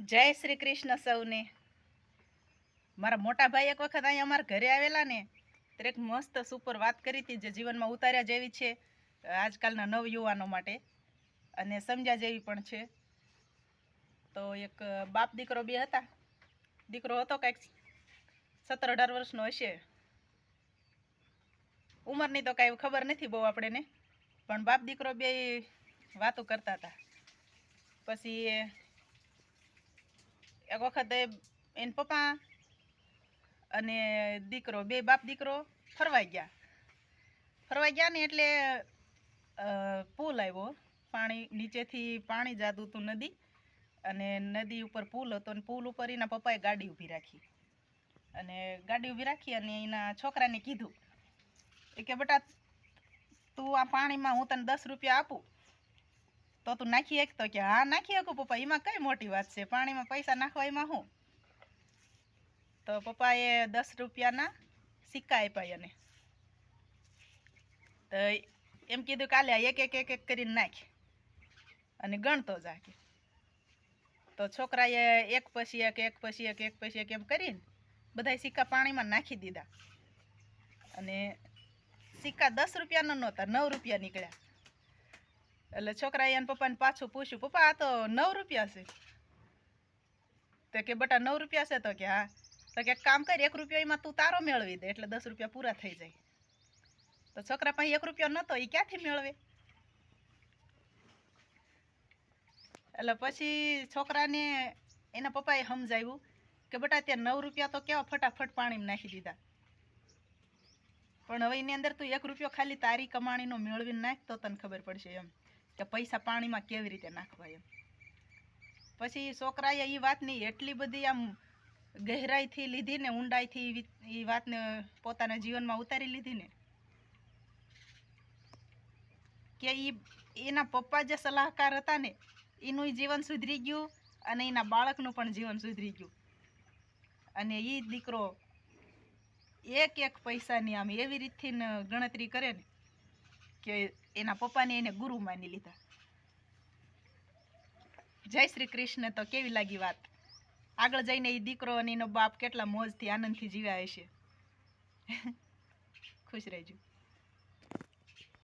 જય શ્રી કૃષ્ણ સૌને. મારા મોટા ભાઈ એક વખત અહીંયા અમારા ઘરે આવેલા ને ત્યારે એક મસ્ત સુપર વાત કરી હતી જે જીવનમાં ઉતાર્યા જેવી છે આજકાલના નવયુવાનો માટે અને સમજ્યા જેવી પણ છે. તો એક બાપ દીકરો બે હતા. દીકરો હતો કંઈક 17-18 વર્ષનો હશે. ઉંમરની તો કાંઈ ખબર નથી બહુ આપણને, પણ બાપ દીકરો બે વાતો કરતા હતા. પછી એક વખત એન પપ્પા અને દીકરો બે બાપ દીકરો ફરવા ગયા ને એટલે પુલ આવ્યો. પાણી નીચેથી પાણી જાતું હતું નદી, અને નદી ઉપર પુલ હતો અને પુલ ઉપર એના પપ્પાએ ગાડી ઊભી રાખી અને એના છોકરાને કીધું કે બેટા તું આ પાણીમાં હું તને 10 રૂપિયા આપું તો તું નાખી એક? તો કે હા નાખી શકું પપ્પા, એમાં કઈ મોટી વાત છે, પાણીમાં પૈસા નાખવા એમાં શું? તો પપ્પાએ 10 રૂપિયાના સિક્કા આપ્યા એને. તો એમ કીધું કાલે એક એક એક એક કરીને નાખ અને ગણતો જા. તો છોકરાએ એક પછી એક એમ કરીને બધા સિક્કા પાણીમાં નાખી દીધા અને સિક્કા 10 રૂપિયાના નહોતા, 9 રૂપિયા નીકળ્યા. એટલે છોકરાએ એને પપ્પાને પાછું પૂછ્યું, પપ્પા આ તો 9 રૂપિયા છે. તો કે બેટા 9 રૂપિયા છે? તો કે હા. તો કે કામ કર, 1 રૂપિયો એમાં તું તારો મેળવી દે એટલે 10 રૂપિયા પૂરા થઈ જાય. તો છોકરા પાસે 1 રૂપિયો નહોતો, એ ક્યાંથી મેળવે? એટલે પછી છોકરાને એના પપ્પાએ સમજાવ્યું કે બેટા ત્યાં 9 રૂપિયા તો કેવા ફટાફટ પાણીમાં નાખી દીધા, પણ હવે એની અંદર તું 1 રૂપિયો ખાલી તારી કમાણીનો મેળવીને નાખ તો તને ખબર પડશે એમ કે પૈસા પાણીમાં કેવી રીતે નાખવા એમ. પછી છોકરાએ એ વાતની એટલી બધી આમ ગહેરાઈથી લીધી ને, ઊંડાઈથી એ વાતને પોતાના જીવનમાં ઉતારી લીધી ને કે એના પપ્પા જે સલાહકાર હતા ને એનું જીવન સુધરી ગયું અને એના બાળકનું પણ જીવન સુધરી ગયું. અને એ દીકરો એક એક પૈસાની આમ એવી રીતથી ગણતરી કરે ને કે એના પપ્પાને એને ગુરુ માની લીધા. જય શ્રી કૃષ્ણ. તો કેવી લાગી વાત? આગળ જઈને એ દીકરો અને એનો બાપ કેટલા મોજથી આનંદથી જીવ્યા હશે. ખુશ રહેજો.